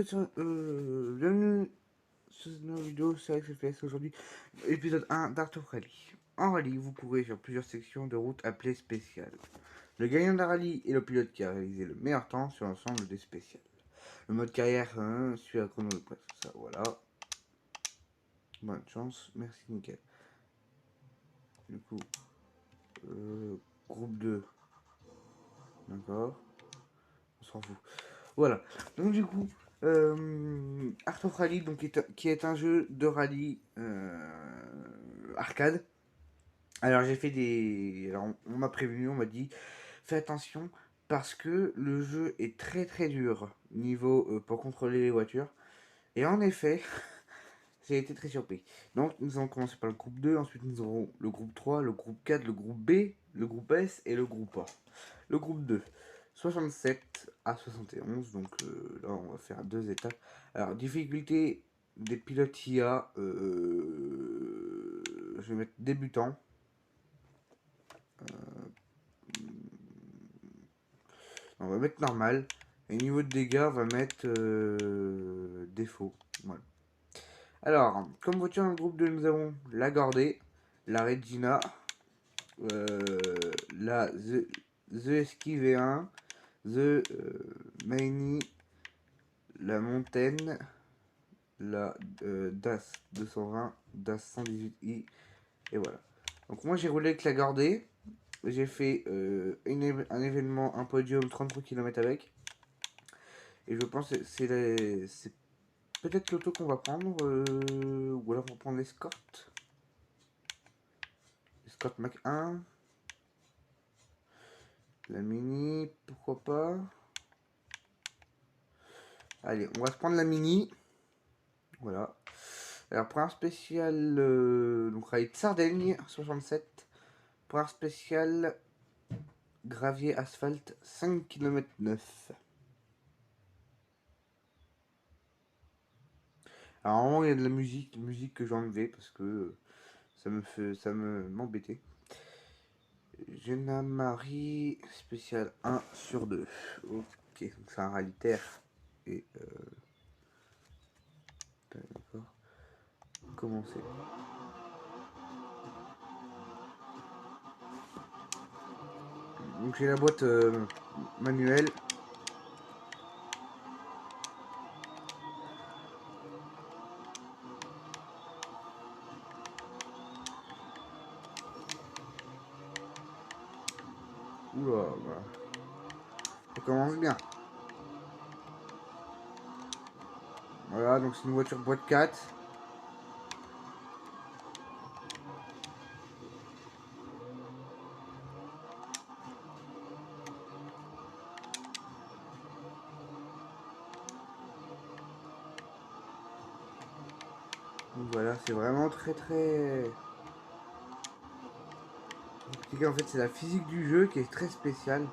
bienvenue sur cette nouvelle vidéo sur XFS. Aujourd'hui, épisode 1 d'Art of Rally. En rallye, vous courez sur plusieurs sections de route appelées spéciales. Le gagnant d'un rallye est le pilote qui a réalisé le meilleur temps sur l'ensemble des spéciales. Le mode carrière suit la chrono de presse. Ça, voilà. Bonne chance, merci, nickel. Du coup, groupe 2. D'accord. On s'en fout. Voilà. Donc du coup, Art of Rally, donc, qui est un jeu de rallye arcade. Alors j'ai fait des... Alors on m'a prévenu, on m'a dit, fais attention parce que le jeu est très très dur niveau pour contrôler les voitures. Et en effet, j'ai été très surpris. Donc nous allons commencer par le groupe 2, ensuite nous aurons le groupe 3, le groupe 4, le groupe B, le groupe S et le groupe A. Le groupe 2, 67 à 71, donc là on va faire 2 étapes. Alors difficulté des pilotes IA, je vais mettre débutant. On va mettre normal. Et niveau de dégâts, on va mettre défaut. Voilà. Alors, comme voiture dans le groupe 2, nous avons la Gordée, la Regina, la The Esky V1, The Maini, la Montaigne, la DAS 220, DAS 118i, et voilà. Donc moi j'ai roulé avec la Gordée, j'ai fait un événement, un podium 33 km avec, et je pense que c'est peut-être l'auto qu'on va prendre, ou alors on va prendre l'escorte. Escorte Mach 1. La Mini, pourquoi pas. Allez, on va se prendre la Mini. Voilà. Alors, pour un spécial, donc rallye de Sardaigne, 67. Pour un spécial, gravier asphalte, 5 km 9. Alors, normalement, il y a de la musique que j'ai enlevée parce que ça m'embêtait. Jenna Marie, spécial 1 sur 2. Ok, donc c'est un rallye terre. Et d'accord. Commencer. Donc j'ai la boîte manuelle. Oula, voilà. Ça commence bien. Voilà, donc c'est une voiture boîte 4. Donc voilà, c'est vraiment très compliqué. En fait, c'est la physique du jeu qui est très spéciale.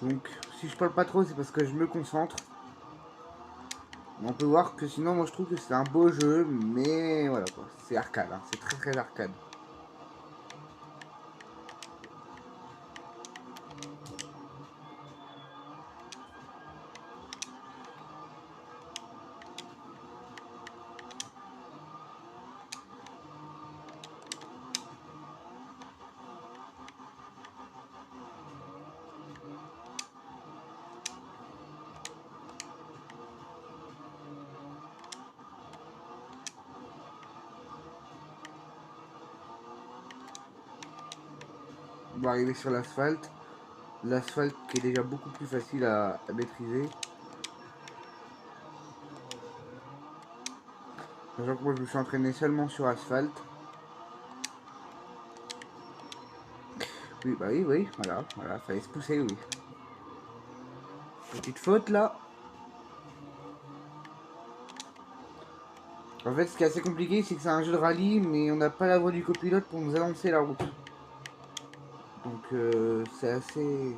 Donc si je parle pas trop, c'est parce que je me concentre. On peut voir que sinon, moi je trouve que c'est un beau jeu, mais voilà quoi. C'est arcade, hein. C'est très arcade. On va arriver sur l'asphalte. L'asphalte qui est déjà beaucoup plus facile à maîtriser. Sachant que moi je me suis entraîné seulement sur asphalte. Oui, bah oui, voilà, fallait se pousser, oui. Petite faute là. En fait, ce qui est assez compliqué, c'est que c'est un jeu de rallye, mais on n'a pas la voix du copilote pour nous annoncer la route. Donc c'est assez...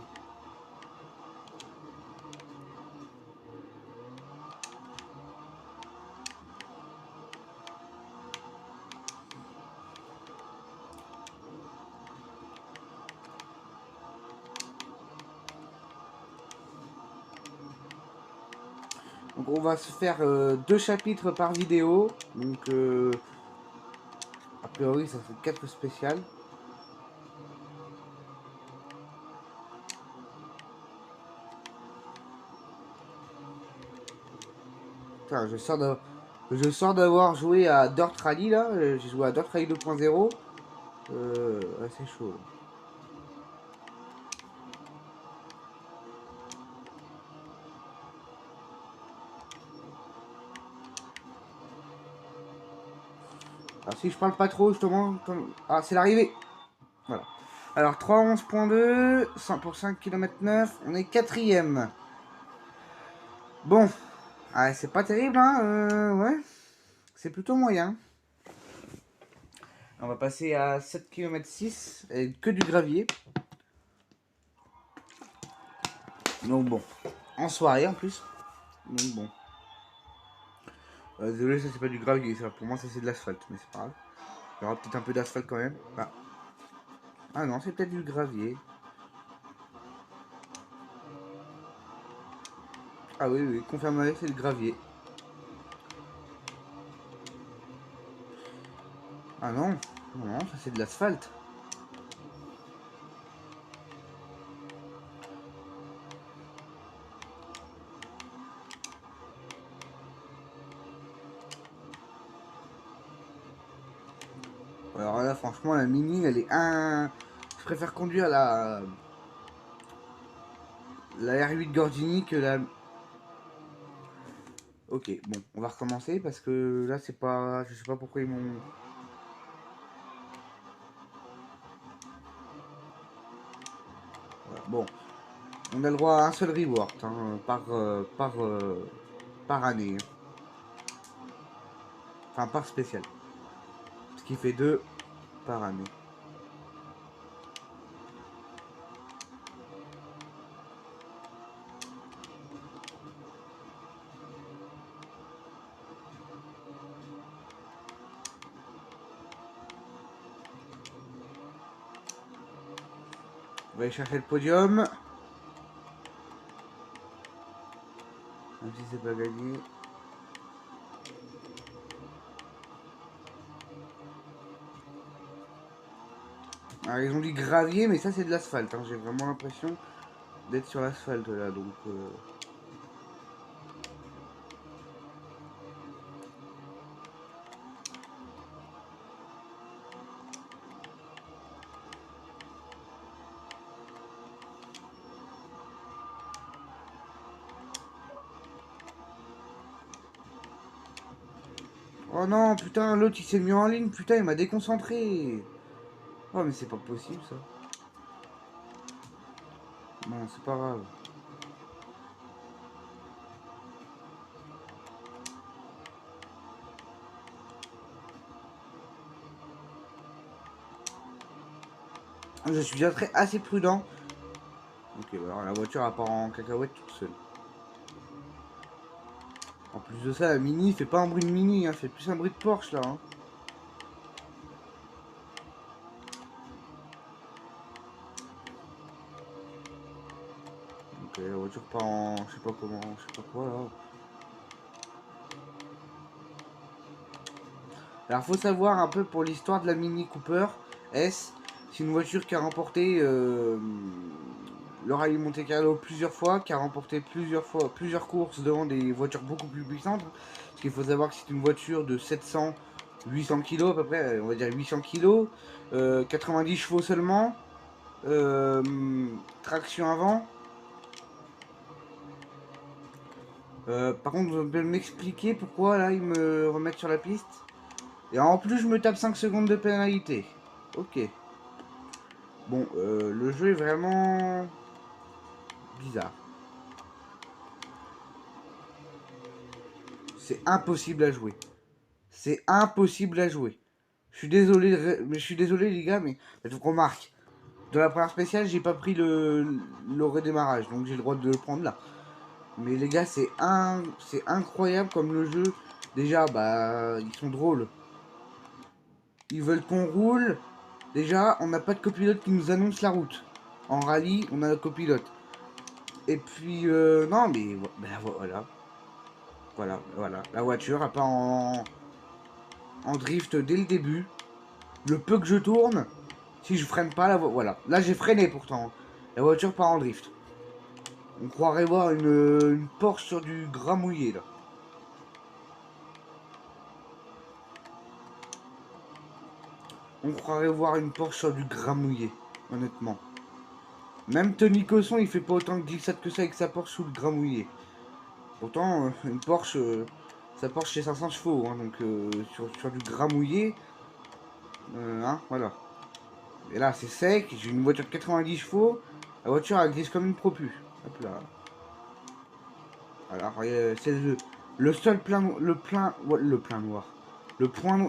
Donc on va se faire 2 chapitres par vidéo. Donc a priori ça fait 4 spéciales. Putain, je sors d'avoir joué à Dirt Rally là. J'ai joué à Dirt Rally 2.0. C'est chaud. Alors si je parle pas trop justement... Ah c'est l'arrivée. Voilà. Alors 311.2, 100 pour 5 km 9, on est 4ème. Bon, ah, c'est pas terrible, hein, ouais, c'est plutôt moyen. On va passer à 7 km 6, avec que du gravier. Donc bon, en soirée en plus. Donc bon. Désolé, ça c'est pas du gravier, ça. Pour moi ça c'est de l'asphalte, mais c'est pas grave. Il y aura peut-être un peu d'asphalte quand même. Ah non, c'est peut-être du gravier. Ah oui, oui, confirmé, c'est du gravier. Ah non, non, ça c'est de l'asphalte. Alors là, franchement, la Mini, elle est un... Je préfère conduire la R8 Gordini que la... Ok, bon, on va recommencer parce que là, c'est pas... Je sais pas pourquoi ils m'ont... Voilà, bon, on a le droit à un seul reward hein, par année. Enfin, par spécial. Ce qui fait 2 par année. On va aller chercher le podium. Même si c'est pas gagné. Alors, ils ont dit gravier, mais ça, c'est de l'asphalte. Hein. J'ai vraiment l'impression d'être sur l'asphalte, là, donc... Oh non, putain, l'autre, il s'est mis en ligne. Putain, il m'a déconcentré. Oh, mais c'est pas possible, ça. Bon, c'est pas grave. Je suis déjà assez prudent. Ok, alors la voiture elle part en cacahuète toute seule. En plus de ça, la Mini fait pas un bruit de Mini, hein, fait plus un bruit de Porsche là. Hein. Ok, la voiture part en... je sais pas comment, je sais pas quoi là. Alors faut savoir un peu pour l'histoire de la Mini Cooper S. C'est une voiture qui a remporté le Rallye Monte Carlo plusieurs fois, qui a remporté plusieurs courses devant des voitures beaucoup plus puissantes. Parce qu'il faut savoir que c'est une voiture de 800 kg à peu près, on va dire 800 kg, 90 chevaux seulement, euh, traction avant. Par contre, vous pouvez m'expliquer pourquoi là ils me remettent sur la piste. Et en plus, je me tape 5 secondes de pénalité. Ok. Bon, le jeu est vraiment bizarre. C'est impossible à jouer. C'est impossible à jouer. Je suis désolé, mais je suis désolé les gars, mais il faut qu'on marque. Dans la première spéciale, j'ai pas pris le redémarrage, donc j'ai le droit de le prendre là. Mais les gars, c'est incroyable comme le jeu. Déjà, bah, ils sont drôles. Ils veulent qu'on roule. Déjà, on n'a pas de copilote qui nous annonce la route. En rallye, on a le copilote. Et puis, non, mais bah, voilà. Voilà. La voiture, elle part en drift dès le début. Le peu que je tourne, si je freine pas, voilà. Là, j'ai freiné pourtant. La voiture part en drift. On croirait voir une Porsche sur du gras mouillé, là. On croirait voir une Porsche sur du gras mouillé, honnêtement. Même Tony Cosson, il fait pas autant de glissade que ça avec sa Porsche sous le gras mouillé. Pourtant, une Porsche, sa Porsche c'est 500 chevaux, hein, donc sur du gras mouillé, hein, voilà. Et là, c'est sec, j'ai une voiture de 90 chevaux, la voiture elle glisse comme une propu. Hop là. Alors, c'est le seul ouais, le plein noir.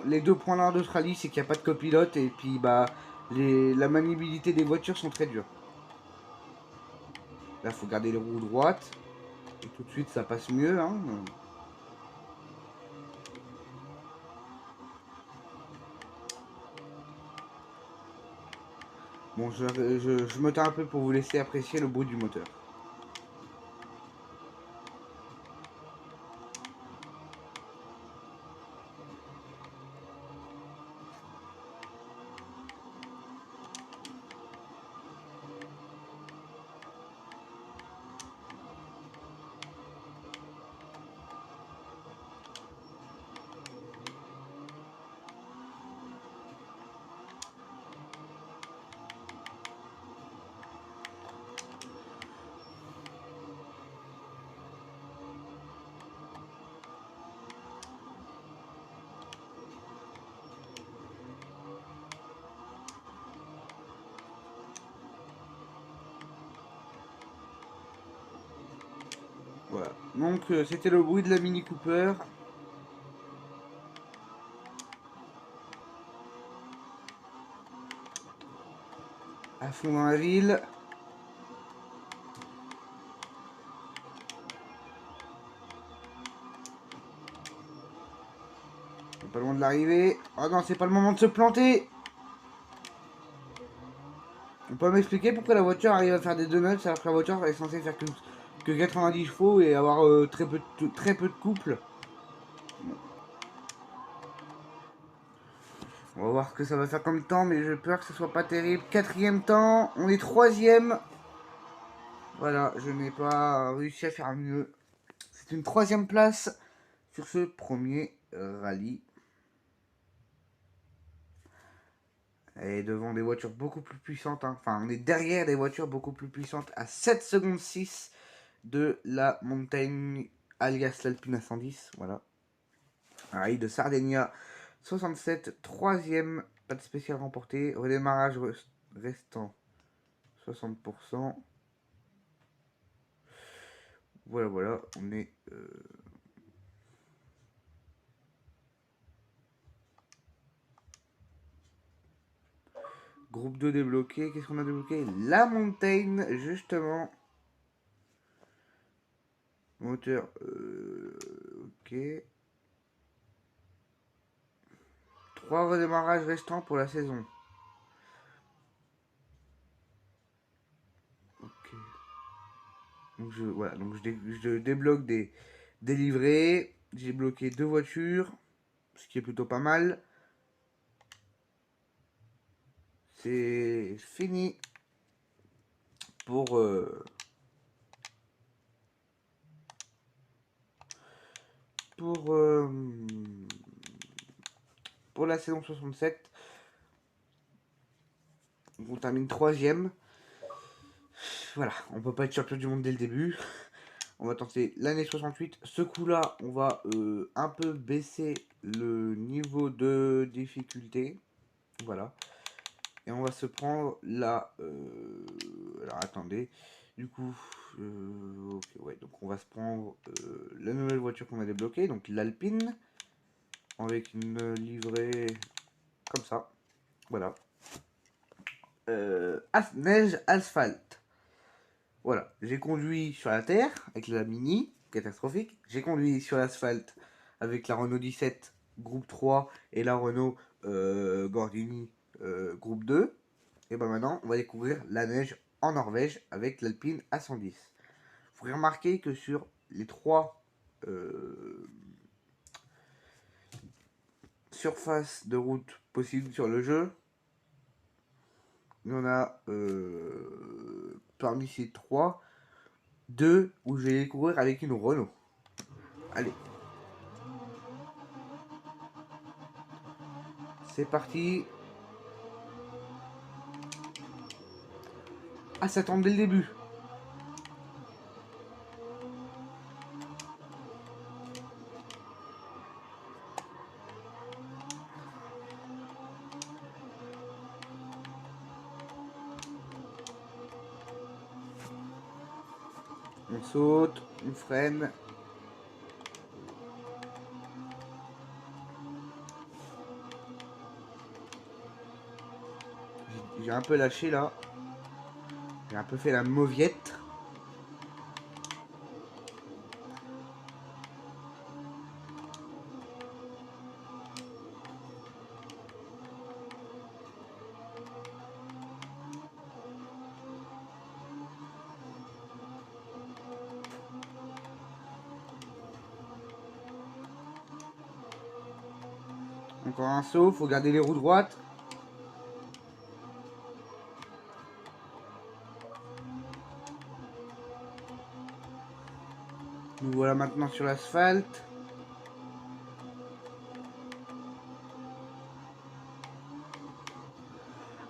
Les deux points noirs d'Australie, c'est qu'il n'y a pas de copilote et puis bah la maniabilité des voitures sont très dures. Là, faut garder les roues droites et tout de suite ça passe mieux. Hein. Bon, je me tais un peu pour vous laisser apprécier le bruit du moteur. Voilà. Donc, c'était le bruit de la Mini Cooper. À fond dans la ville. On est pas loin de l'arrivée. Oh non, c'est pas le moment de se planter. On peut m'expliquer pourquoi la voiture arrive à faire des donuts alors que la voiture est censée faire que 90 chevaux et avoir très peu de couple. On va voir ce que ça va faire comme temps, mais j'ai peur que ce soit pas terrible. Quatrième temps, on est troisième. Voilà, je n'ai pas réussi à faire mieux. C'est une troisième place sur ce premier rallye. Et devant des voitures beaucoup plus puissantes. Hein. Enfin, on est derrière des voitures beaucoup plus puissantes à 7 secondes 6 de la montagne alias l'Alpina 110. Voilà. Rallye de Sardinia 67, troisième, pas de spécial remporté. Redémarrage restant 60%. Voilà, on est... Groupe 2 débloqué. Qu'est-ce qu'on a débloqué? La montagne, justement. Moteur, ok. 3 redémarrages restants pour la saison. Ok. Donc je débloque des livrets. J'ai bloqué 2 voitures, ce qui est plutôt pas mal. C'est fini pour pour euh, pour la saison 67. On termine troisième. Voilà, on peut pas être champion du monde dès le début. On va tenter l'année 68. Ce coup-là, on va un peu baisser le niveau de difficulté. Voilà. Et on va se prendre la... alors attendez. Du coup, ok, ouais, donc on va se prendre la nouvelle voiture qu'on a débloquée, donc l'Alpine, avec une livrée comme ça. Voilà. neige asphalte. Voilà, j'ai conduit sur la terre avec la Mini, catastrophique. J'ai conduit sur l'asphalte avec la Renault 17 groupe 3 et la Renault Gordini groupe 2. Et ben maintenant, on va découvrir la neige en Norvège avec l'Alpine A110. Vous pouvez remarquer que sur les trois surfaces de route possibles sur le jeu, il y en a parmi ces trois, deux où je vais découvrir avec une Renault. Allez, c'est parti. Ah, ça tombe dès le début. On saute, on freine. J'ai un peu lâché là. J'ai un peu fait la mauviette. Encore un saut, faut garder les roues droites. Nous voilà maintenant sur l'asphalte.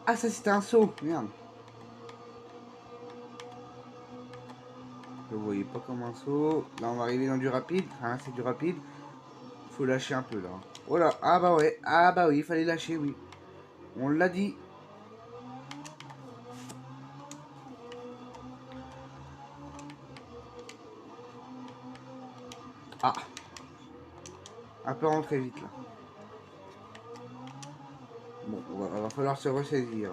Ah, ça c'était un saut, merde. Je le voyais pas comme un saut. Là, on va arriver dans du rapide. Ah, c'est du rapide. Faut lâcher un peu là. Oh là, ah bah ouais, ah bah oui, il fallait lâcher, oui. On l'a dit. Ah, un peu rentré vite là. Bon, va falloir se ressaisir.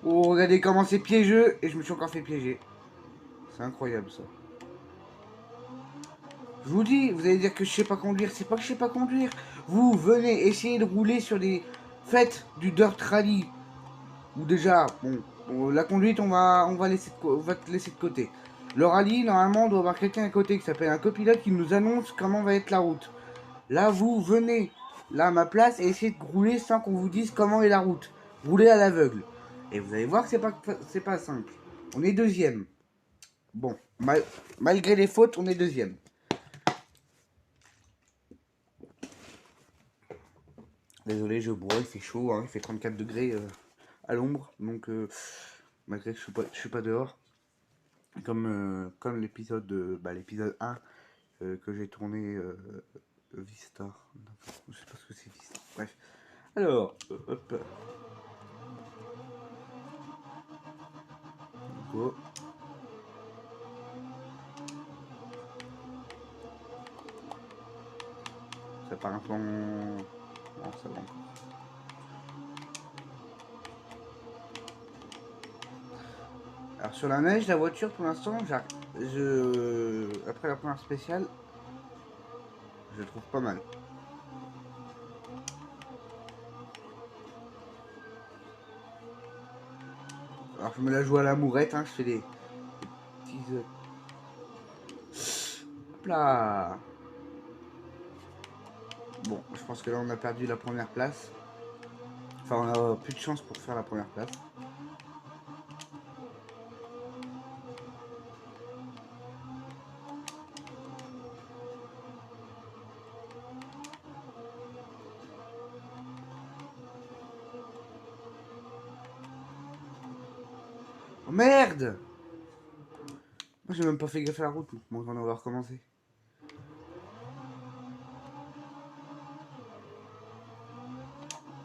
Oh, regardez comment c'est piégeux et je me suis encore fait piéger. C'est incroyable ça. Je vous dis, vous allez dire que je sais pas conduire. C'est pas que je sais pas conduire. Vous venez essayer de rouler sur des... Faites du dirt rally. Ou déjà, bon, la conduite, on va te laisser de côté. Le rallye, normalement, on doit avoir quelqu'un à côté qui s'appelle un copilote qui nous annonce comment va être la route. Là, vous venez, là, à ma place, et essayez de rouler sans qu'on vous dise comment est la route. Roulez à l'aveugle. Et vous allez voir que c'est pas simple. On est deuxième. Bon, malgré les fautes, on est deuxième. Désolé, je bois, il fait chaud, hein, il fait 34 degrés à l'ombre, donc malgré que je suis pas dehors, comme l'épisode l'épisode 1 que j'ai tourné Vista, je sais pas ce que c'est Vista, bref. Alors, hop, go. Ça part un peu en... Non, ça va encore. Alors sur la neige, la voiture pour l'instant, après la première spéciale, je le trouve pas mal. Alors je me la joue à la mourette, hein, je fais des petits... Hop là. Bon, je pense que là on a perdu la première place. Enfin, on a plus de chance pour faire la première place. Oh merde! Moi j'ai même pas fait gaffe à la route, bon on va recommencer.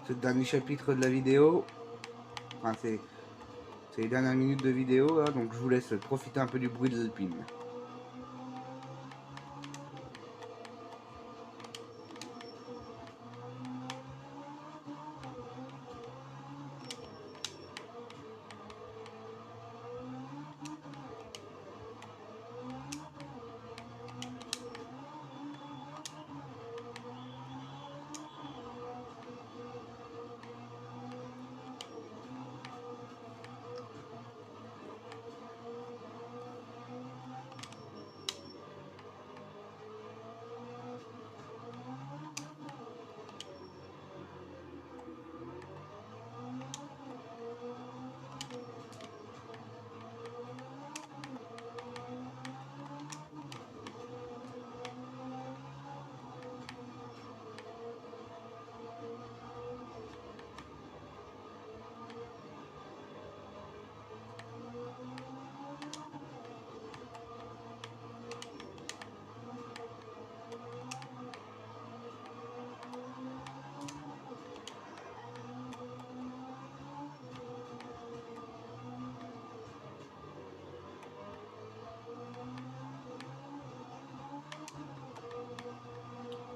ce dernier chapitre de la vidéo. Enfin, c'est les dernières minutes de vidéo, là, donc je vous laisse profiter un peu du bruit de l'Alpine.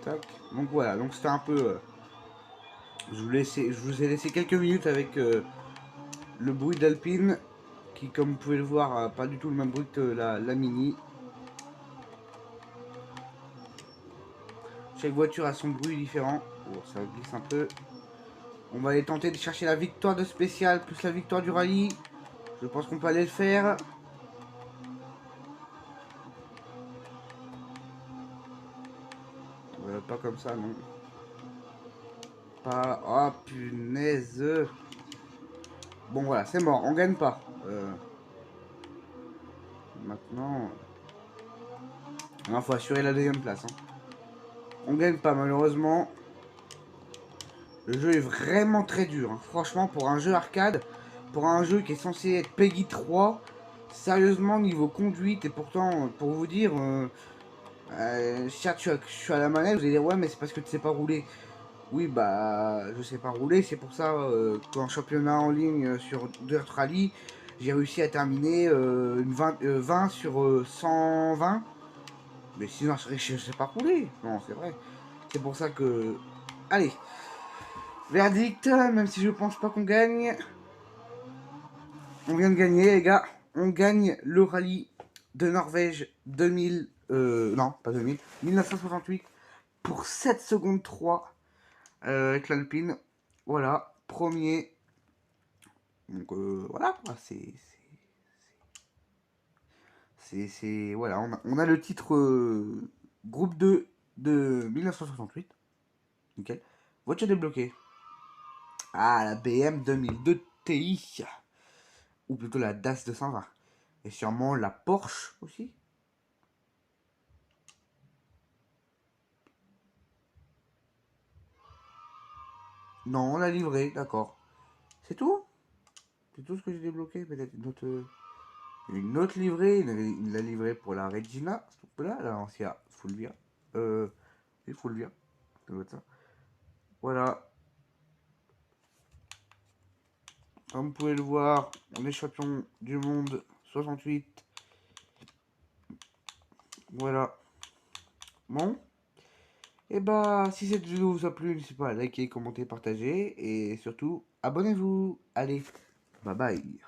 Tac. Donc voilà, donc c'était un peu... je vous ai laissé quelques minutes avec le bruit d'Alpine, qui comme vous pouvez le voir, a pas du tout le même bruit que la Mini. Chaque voiture a son bruit différent. Oh, ça glisse un peu. On va aller tenter de chercher la victoire de spécial plus la victoire du rallye. Je pense qu'on peut aller le faire. Pas comme ça, non. Pas... Oh, punaise. Bon, voilà, c'est mort. On gagne pas. Maintenant... Il faut assurer la deuxième place. Hein. On gagne pas, malheureusement. Le jeu est vraiment très dur. Hein. Franchement, pour un jeu arcade, pour un jeu qui est censé être Peggy 3, sérieusement, niveau conduite, et pourtant, pour vous dire... certes, je suis à la manette, vous allez dire, ouais, mais c'est parce que tu sais pas rouler. Oui, bah, je sais pas rouler, c'est pour ça qu'en championnat en ligne sur Dirt Rally, j'ai réussi à terminer une 20 sur 120. Mais sinon, je sais pas rouler. Non, c'est vrai. C'est pour ça que... Allez. Verdict, même si je pense pas qu'on gagne. On vient de gagner, les gars. On gagne le rallye de Norvège 2000... non, pas 2000. 1968 pour 7 secondes 3 avec l'Alpine. Voilà, premier. Donc voilà, voilà, on a le titre groupe 2 de 1968. Nickel. Voiture débloquée. Ah, la BM 2002 Ti. Ou plutôt la DAS 220. Et sûrement la Porsche aussi. Non, la livrée, d'accord. C'est tout? C'est tout ce que j'ai débloqué? Peut-être une autre livrée, la livrée pour la Regina, là, la Lancia Fulvia. Et Fulvia, ça doit être ça. Voilà, comme vous pouvez le voir, on est champion du monde 68. Voilà. Bon. Et bah, si cette vidéo vous a plu, n'hésitez pas à liker, commenter, partager. Et surtout, abonnez-vous. Allez, bye bye.